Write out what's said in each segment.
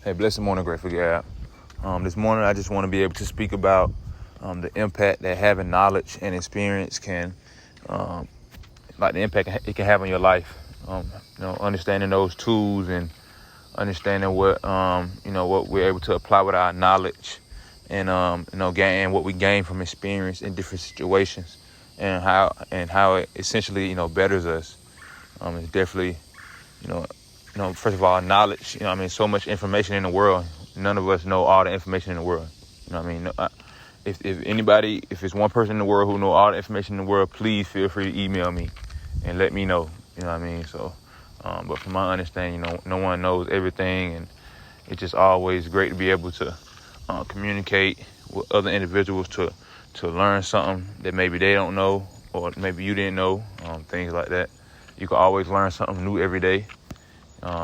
Hey, blessed morning, Grateful Gab. This morning, I just want to be able to speak about the impact that having knowledge and experience can, like the impact it can have on your life. Understanding those tools and understanding what, what we're able to apply with our knowledge and, gain what we gain from experience in different situations and how it essentially, betters us. It's definitely, first of all, knowledge. So much information in the world. None of us know all the information in the world. If it's one person in the world who know all the information in the world, please feel free to email me and let me know. So, but from my understanding, no one knows everything, and it's just always great to be able to communicate with other individuals to learn something that maybe they don't know or maybe you didn't know. Things like that. You can always learn something new every day.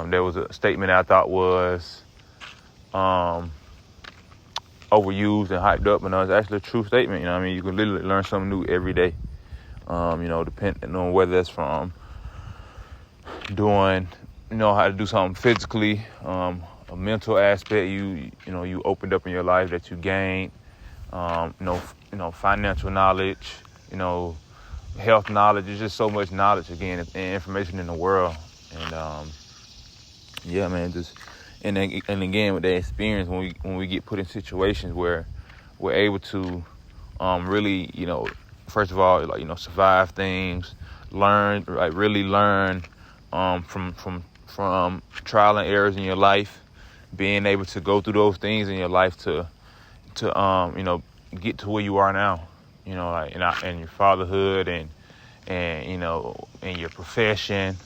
There was a statement I thought was overused and hyped up, and it's actually a true statement. You can literally learn something new every day. Depending on whether it's from doing, how to do something physically, a mental aspect you opened up in your life that you gained, financial knowledge, health knowledge. There's just so much knowledge again and information in the world, and and again with that experience, when we get put in situations where we're able to really, first of all, survive things, learn, really learn from trial and errors in your life, being able to go through those things in your life to get to where you are now, in your fatherhood and in your profession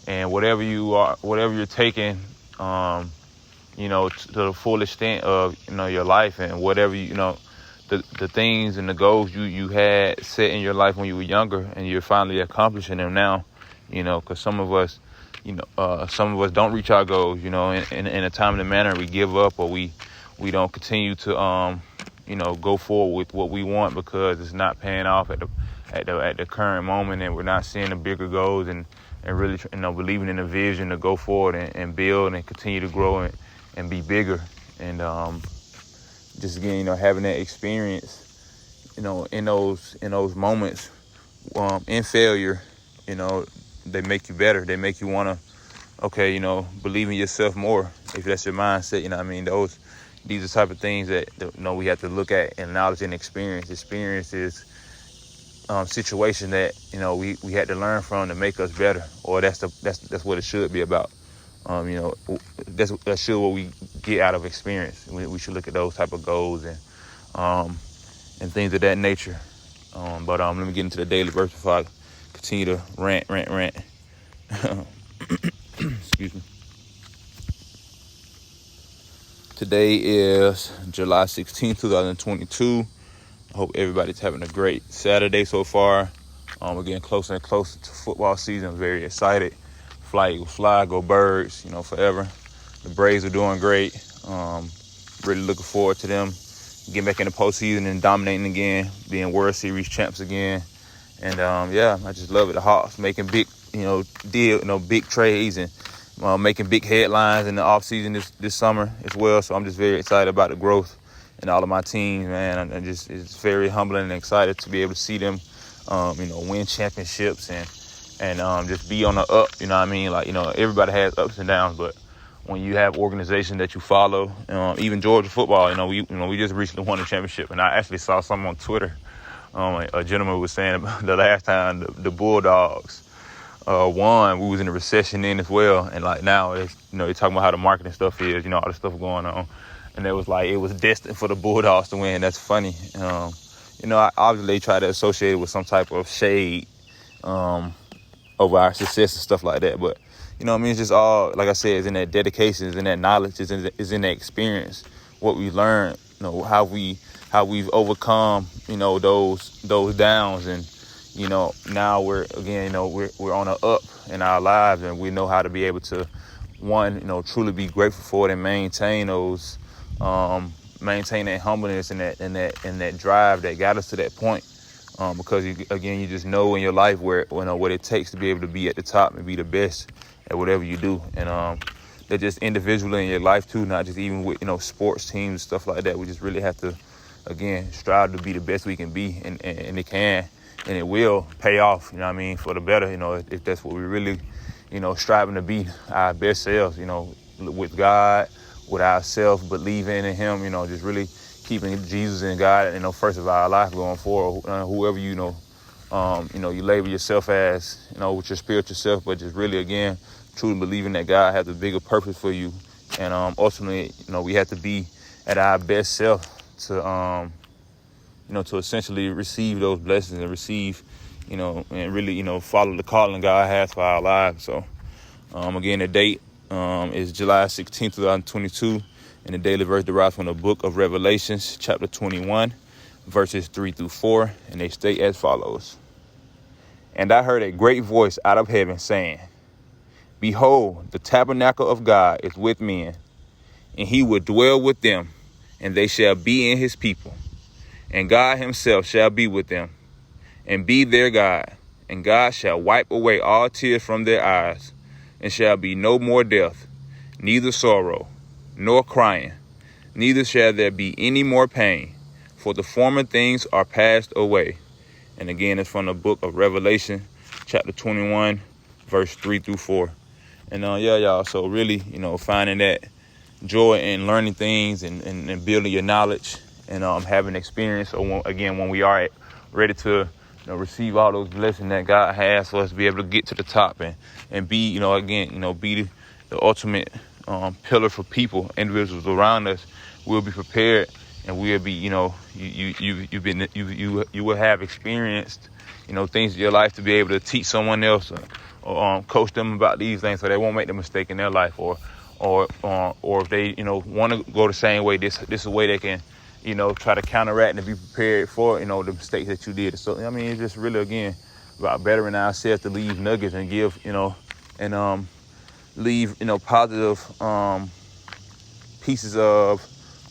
and whatever you're taking, to the full extent of, your life and whatever, the things and the goals you had set in your life when you were younger and you're finally accomplishing them now, because some of us don't reach our goals, in a timely manner. We give up or we don't continue to, go forward with what we want because it's not paying off at the current moment, and we're not seeing the bigger goals and really, believing in the vision to go forward and build and continue to grow and be bigger. And just again, having that experience, in those moments, in failure, they make you better. They make you want to, believe in yourself more if that's your mindset. These are the type of things that we have to look at in knowledge and experience. Experience is situation that we had to learn from to make us better, or that's what it should be about. That's what we get out of experience. We should look at those type of goals and things of that nature. But let me get into the daily verse before I continue to rant. Excuse me. Today is July 16th, 2022. I hope everybody's having a great Saturday so far. We're getting closer and closer to football season. I'm very excited. Fly, Eagles, fly, go Birds, forever. The Braves are doing great. Really looking forward to them getting back in the postseason and dominating again, being World Series champs again. And I just love it. The Hawks making big, big trades and making big headlines in the offseason this summer as well. So I'm just very excited about the growth in all of my teams, man. It's very humbling and excited to be able to see them, win championships and just be on the up. Everybody has ups and downs, but when you have organizations that you follow, even Georgia football, we just recently won a championship, and I actually saw something on Twitter. A gentleman was saying about the last time the Bulldogs won, we was in a recession then as well, and now it's they're talking about how the marketing stuff is, all the stuff going on, and it was it was destined for the Bulldogs to win. That's funny. I obviously try to associate it with some type of shade over our success and stuff like that, but it's just all, like I said, it's in that dedication, it's in that knowledge, it's in that experience, what we learned, how we've overcome, those downs, and now we're again, we're on an up in our lives, and we know how to be able to truly be grateful for it and maintain those, maintain that humbleness and that drive that got us to that point. Because you just know in your life what it takes to be able to be at the top and be the best at whatever you do. And that just individually in your life too, not just even with, sports teams, stuff like that. We just really have to, again, strive to be the best we can be, and it can, and it will pay off, for the better, if that's what we really, striving to be, our best selves, with God, with ourselves, believing in him, just really keeping Jesus and God, first of our life going forward, whoever, you label yourself as, with your spiritual self, but just really, again, truly believing that God has a bigger purpose for you. And ultimately, we have to be at our best self to, to essentially receive those blessings and receive, and really, follow the calling God has for our lives. So, again, the date is July 16th, 2022, and the daily verse derives from the book of Revelations, chapter 21, verses 3-4, and they state as follows. And I heard a great voice out of heaven saying, Behold, the tabernacle of God is with men, and he will dwell with them, and they shall be in his people. And God himself shall be with them, and be their God. And God shall wipe away all tears from their eyes, and shall be no more death, neither sorrow, nor crying, neither shall there be any more pain, for the former things are passed away. And again, it's from the book of Revelation, chapter 21, verse 3-4. And y'all, so really, finding that joy in learning things and building your knowledge and having experience. So when we are ready to receive all those blessings that God has for us to be able to get to the top and be, be the ultimate pillar for people, individuals around us, we'll be prepared, and we'll be, you will have experienced, things in your life to be able to teach someone else or coach them about these things so they won't make the mistake in their life, or if they, want to go the same way, this is a way they can, try to counteract and be prepared for, the mistakes that you did. So, it's just really, again, about bettering ourselves to leave nuggets and give, and leave, positive pieces of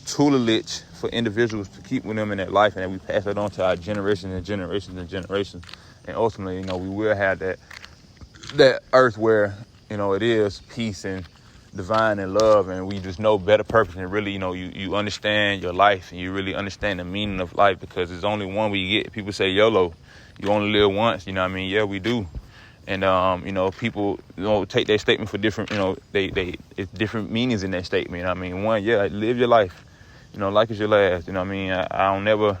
tutelage for individuals to keep with them in their life, and then we pass that on to our generations and generations and generations. And ultimately, we will have that earth where, it is peace and divine and love, and we just know better purpose, and really, you understand your life, and you really understand the meaning of life, because there's only one we get. People say YOLO, you only live once, Yeah, we do. And, people, take their statement for different, it's different meanings in that statement. One, live your life, life is your last, I don't never,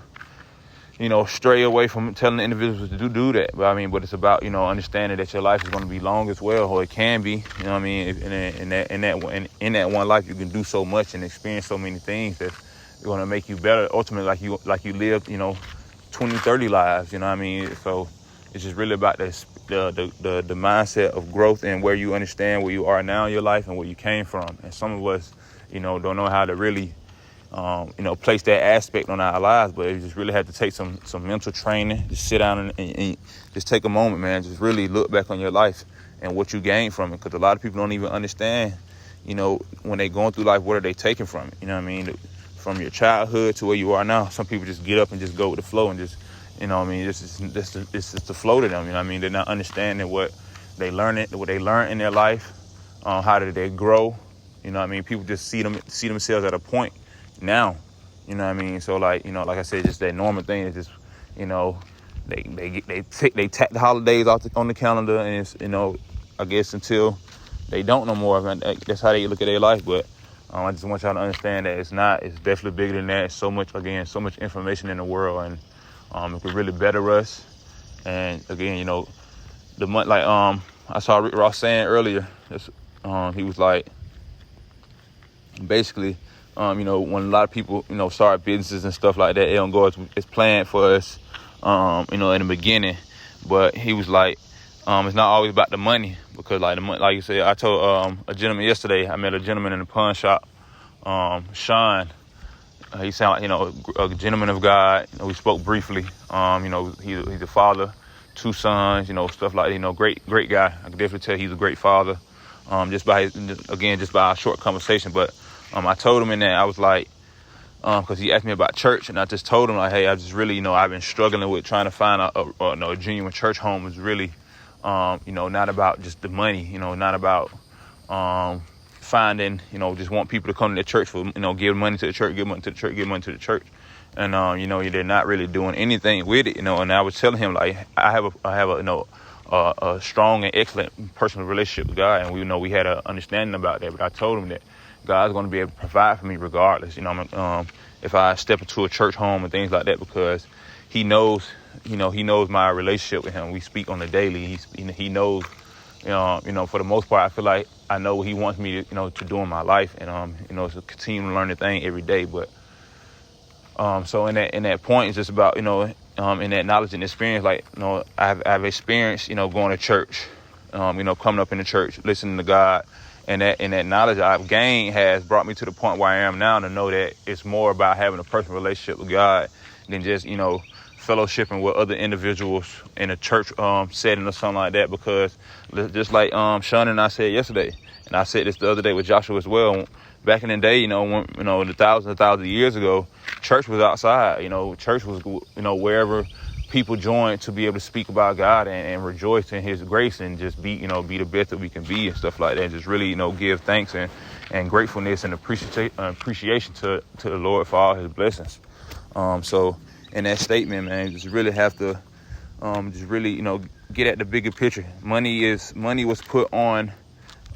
stray away from telling the individuals to do that. But it's about, understanding that your life is going to be long as well, or it can be, in that one life, you can do so much and experience so many things that's going to make you better. Ultimately, like you lived, 20, 30 lives, So it's just really about the mindset of growth and where you understand where you are now in your life and where you came from. And some of us, don't know how to really, place that aspect on our lives, but you just really have to take some mental training, just sit down and just take a moment, man, just really look back on your life and what you gained from it. Because a lot of people don't even understand, when they're going through life, what are they taking from it? From your childhood to where you are now. Some people just get up and just go with the flow and just, it's just the flow to them, They're not understanding what they learned in their life, how did they grow, People just see themselves at a point now, So like I said, just that normal thing is just, they tack the holidays off on the calendar, and it's, I guess until they don't no more. That's how they look at their life. But I just want y'all to understand that it's definitely bigger than that. It's so much information in the world, and it could really better us. And again, the month, like I saw Rick Ross saying earlier, he was like, basically, when a lot of people, start businesses and stuff like that, it don't go as planned for us, in the beginning. But he was like, it's not always about the money, because like you said, I told a gentleman yesterday, I met a gentleman in the pawn shop, Sean. He sounded like, a gentleman of God. We spoke briefly. He's a father, 2 sons, stuff like that. Great guy. I can definitely tell he's a great father, just by our short conversation. But I told him in that, I was like, because he asked me about church, and I just told him, like, hey, I just really, I've been struggling with trying to find a genuine church home. Is really, not about just the money, not about finding, just want people to come to the church for, give money to the church, give money to the church, give money to the church. And, they're not really doing anything with it, and I was telling him, like, I have a strong and excellent personal relationship with God. And we had an understanding about that, but I told him that God's going to be able to provide for me regardless, if I step into a church home and things like that, because he knows my relationship with him. We speak on the daily. He knows, for the most part, I feel like I know what he wants me to, to do in my life. And, it's a continue to learn the thing every day. But, so in that point, it's just about, in that knowledge and experience, like, I've experienced, going to church, coming up in the church, listening to God. And that knowledge I've gained has brought me to the point where I am now, to know that it's more about having a personal relationship with God than just, fellowshipping with other individuals in a church setting or something like that. Because just like Sean and I said yesterday, and I said this the other day with Joshua as well, back in the day, when, the thousands of years ago, church was outside. Church was, wherever people joined to be able to speak about God and rejoice in his grace, and just be the best that we can be and stuff like that. And just really, give thanks and gratefulness and appreciation to the Lord for all his blessings. So in that statement, man, just really have to just really, get at the bigger picture. Money was put on,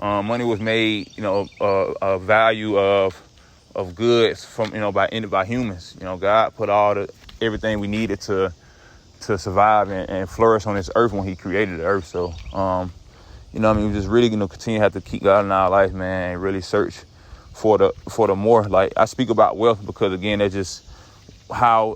money was made, a value of goods from, by humans. God put everything we needed to survive and flourish on this earth when he created the earth. So, we just really, continue to have to keep God in our life, man, and really search for the more. Like, I speak about wealth because, again, that's just how,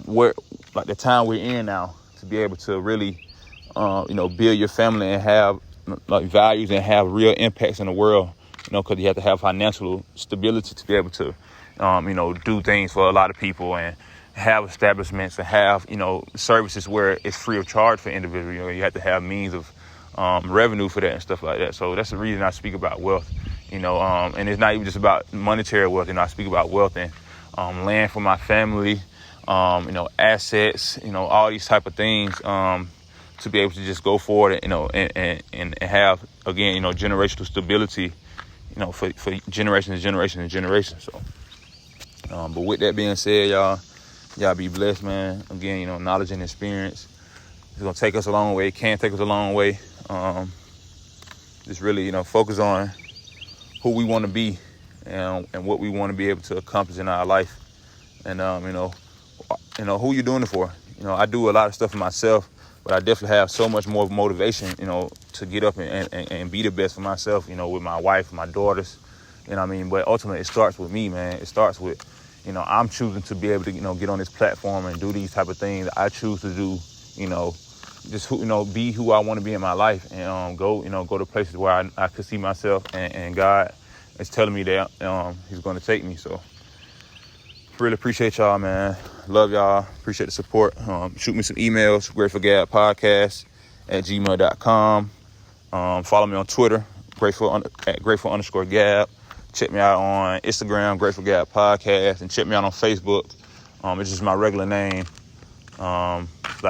where, like, the time we're in now, to be able to really, build your family and have, like, values and have real impacts in the world, because you have to have financial stability to be able to, do things for a lot of people and have establishments and have, services where it's free of charge for individuals. You have to have means of revenue for that and stuff like that. So that's the reason I speak about wealth, and it's not even just about monetary wealth. I speak about wealth and land for my family, assets, all these type of things, to be able to just go forward, and have, again, generational stability, for generations and generations and generations. So, but with that being said, y'all be blessed, man. Again, knowledge and experience is going to take us a long way. It can take us a long way. Just really, focus on who we want to be and what we want to be able to accomplish in our life. And, who you're doing it for. I do a lot of stuff for myself, but I definitely have so much more motivation, to get up and be the best for myself, with my wife, my daughters, But ultimately, it starts with me, man. It starts with, I'm choosing to be able to, get on this platform and do these type of things. I choose to do, just, be who I want to be in my life, and go to places where I could see myself, and God is telling me that he's going to take me. So really appreciate y'all, man. Love y'all. Appreciate the support. Shoot me some emails, gratefulgabpodcast@gmail.com. Follow me on Twitter, grateful_gab. Check me out on Instagram, Grateful Gab Podcast, and check me out on Facebook. It's just my regular name. I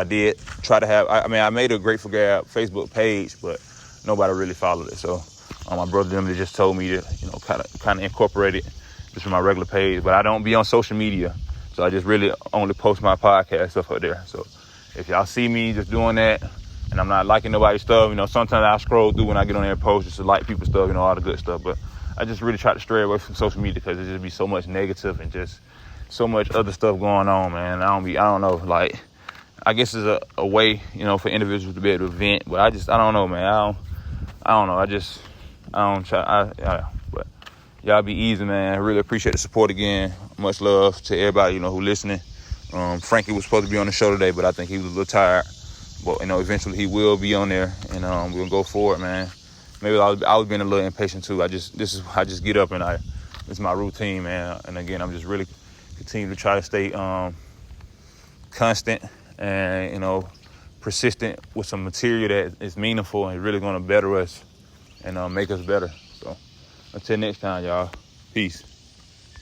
did try to have, I made a Grateful Gab Facebook page, but nobody really followed it. So my brother them just told me to, kind of incorporate it just for my regular page. But I don't be on social media, so I just really only post my podcast stuff up there. So if y'all see me just doing that, and I'm not liking nobody's stuff, sometimes I scroll through when I get on there and post just to like people's stuff, all the good stuff. But I just really try to stray away from social media because it just be so much negative and just so much other stuff going on, man. I don't know, like, I guess it's a way, for individuals to be able to vent, but I don't know, man. I don't know. But y'all be easy, man. I really appreciate the support again. Much love to everybody, who listening. Frankie was supposed to be on the show today, but I think he was a little tired. But, eventually he will be on there, and we'll go forward, man. Maybe I was being a little impatient too. I just get up and it's my routine, man. And again, I'm just really continue to try to stay constant and persistent with some material that is meaningful and really going to better us and make us better. So until next time, y'all. Peace.